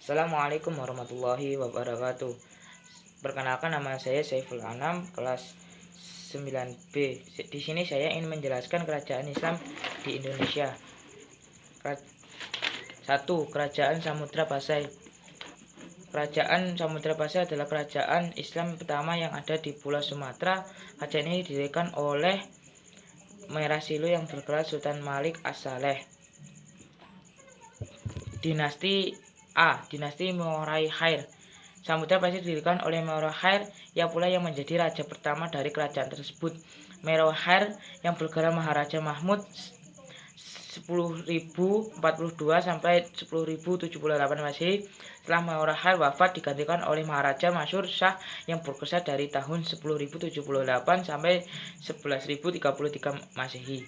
Assalamualaikum warahmatullahi wabarakatuh. Perkenalkan, nama saya Saiful Anam, kelas 9B. Di sini saya ingin menjelaskan kerajaan Islam di Indonesia. 1. Kerajaan Samudra Pasai. Kerajaan Samudra Pasai adalah kerajaan Islam pertama yang ada di Pulau Sumatera. Kerajaan ini didirikan oleh Merasilu yang bergelar Sultan Malik As-Saleh. Dinasti A. Dinasti Mewarahir. Samudra Pasai didirikan oleh Mewarahir, ia pula yang menjadi raja pertama dari kerajaan tersebut. Mewarahir yang bergelar Maharaja Mahmud 10.042 sampai 10.078 Masehi. Setelah Mewarahir wafat, digantikan oleh Maharaja Masyur Shah yang berkuasa dari tahun 10.078 sampai 11.033 Masehi.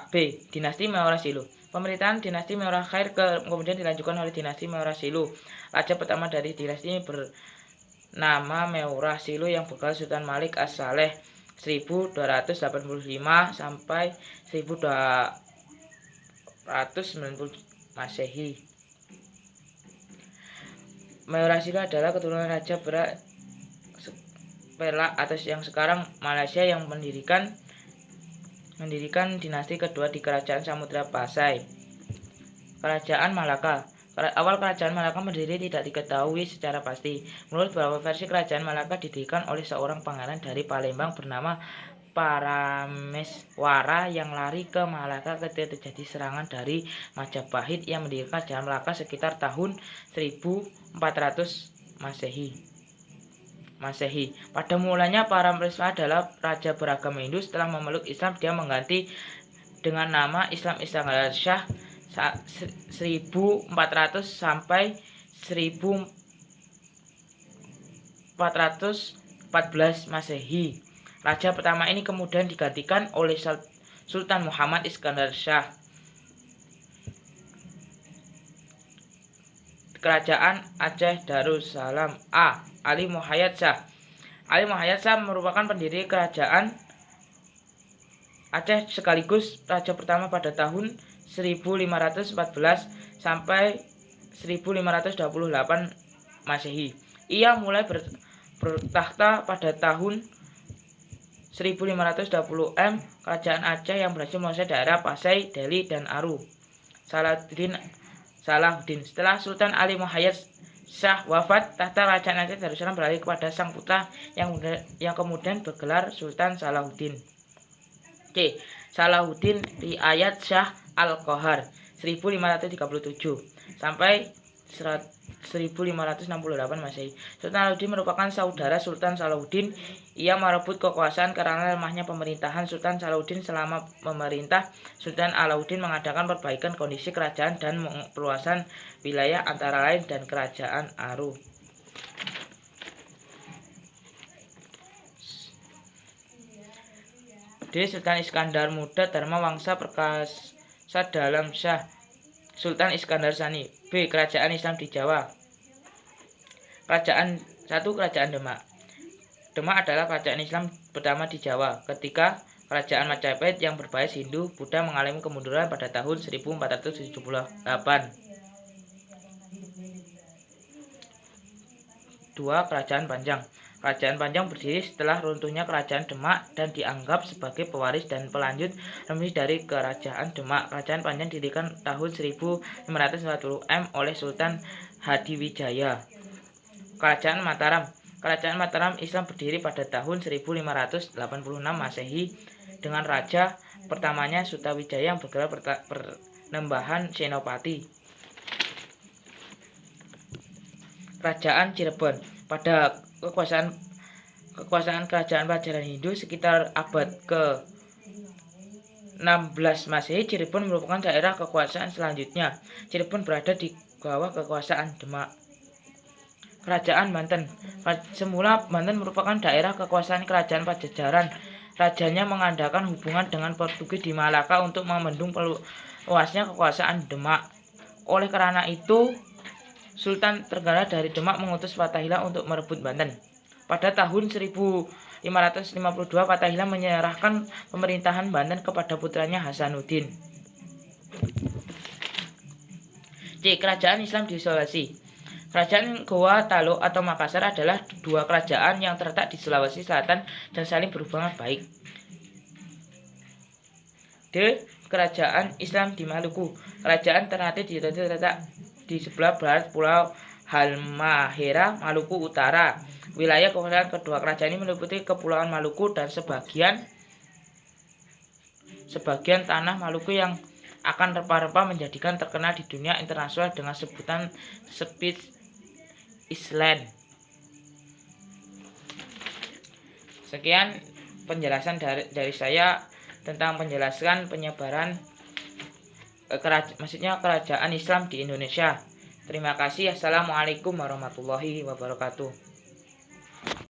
B. Dinasti Mewarasilu. Pemerintahan dinasti Mewarahir kemudian dilanjutkan oleh dinasti Mewarasilu. Raja pertama dari dinasti ini bernama Mewarasilu yang bergelar Sultan Malik As-Saleh 1285 sampai 1290 Masehi. Mewarasilu adalah keturunan Raja Perak atas yang sekarang Malaysia yang mendirikan dinasti kedua di kerajaan Samudra Pasai. Kerajaan Malaka. Awal kerajaan Malaka berdiri tidak diketahui secara pasti. Menurut beberapa versi, kerajaan Malaka didirikan oleh seorang pangeran dari Palembang bernama Parameswara yang lari ke Malaka ketika terjadi serangan dari Majapahit yang mendirikan kerajaan Malaka sekitar tahun 1400 Masehi. Pada mulanya Parameswara adalah raja beragama Hindu. Setelah memeluk Islam, dia mengganti dengan nama Islam Iskandar Shah 1400 sampai 1414 Masehi. Raja pertama ini kemudian digantikan oleh Sultan Muhammad Iskandar Shah. Kerajaan Aceh Darussalam. A. Ali Muhayyad Shah. Ali Muhayyad Shah merupakan pendiri kerajaan Aceh sekaligus raja pertama pada tahun 1514 sampai 1528 Masehi. Ia mulai bertakhta pada tahun 1520 Kerajaan Aceh yang berhasil menguasai daerah Pasai, Deli, dan Aru. Salahuddin. Setelah Sultan Ali Muhayyad Shah wafat, tahta kerajaan Aceh Darussalam beralih kepada sang putra yang kemudian bergelar Sultan Salahuddin. C. Salahuddin Riayat Shah Al-Qahar 1537 sampai 1568 Masehi. Sultan Salahuddin merupakan saudara Sultan Salahuddin. Ia merebut kekuasaan karena lemahnya pemerintahan Sultan Salahuddin. Selama memerintah, Sultan Alauddin mengadakan perbaikan kondisi kerajaan dan perluasan wilayah antara lain dan kerajaan Aru. D. Sultan Iskandar Muda Dharma Wangsa Perkasa Dalam Shah Sultan Iskandar Sani. B. Kerajaan Islam di Jawa. Kerajaan Demak. Demak adalah kerajaan Islam pertama di Jawa ketika kerajaan Majapahit yang berbasis Hindu Buddha mengalami kemunduran pada tahun 1478. 2. Kerajaan Panjang. Kerajaan Panjang berdiri setelah runtuhnya kerajaan Demak dan dianggap sebagai pewaris dan pelanjut resmi dari kerajaan Demak. Kerajaan Panjang didirikan tahun 1540 oleh Sultan Hadiwijaya. Kerajaan Mataram. Kerajaan Mataram Islam berdiri pada tahun 1586 Masehi dengan raja pertamanya Sutawijaya yang bergelar Penembahan Senopati. Kerajaan Cirebon. Pada kekuasaan kerajaan Pajajaran Hindu sekitar abad ke-16 Masehi, Cirebon merupakan daerah kekuasaan selanjutnya. Cirebon berada di bawah kekuasaan Demak. Kerajaan Banten. Semula Banten merupakan daerah kekuasaan kerajaan Pajajaran. Rajanya mengadakan hubungan dengan Portugis di Malaka untuk membendung luasnya kekuasaan Demak. Oleh karena itu, Sultan Tergala dari Demak mengutus Fathahillah untuk merebut Banten. Pada tahun 1552, Fathahillah menyerahkan pemerintahan Banten kepada putranya Hasanuddin. C. Kerajaan Islam di Sulawesi. Kerajaan Goa, Taluk atau Makassar adalah dua kerajaan yang terletak di Sulawesi Selatan dan saling berhubungan baik. D. Kerajaan Islam di Maluku. Kerajaan Ternate terletak di sebelah barat Pulau Halmahera, Maluku Utara. Wilayah kekuasaan kedua kerajaan ini meliputi Kepulauan Maluku dan sebagian tanah Maluku yang akan rempah-rempah menjadikan terkenal di dunia internasional dengan sebutan Spice Island. Sekian penjelasan dari saya tentang penjelasan penyebaran kerajaan Islam di Indonesia. Terima kasih. Assalamualaikum warahmatullahi wabarakatuh.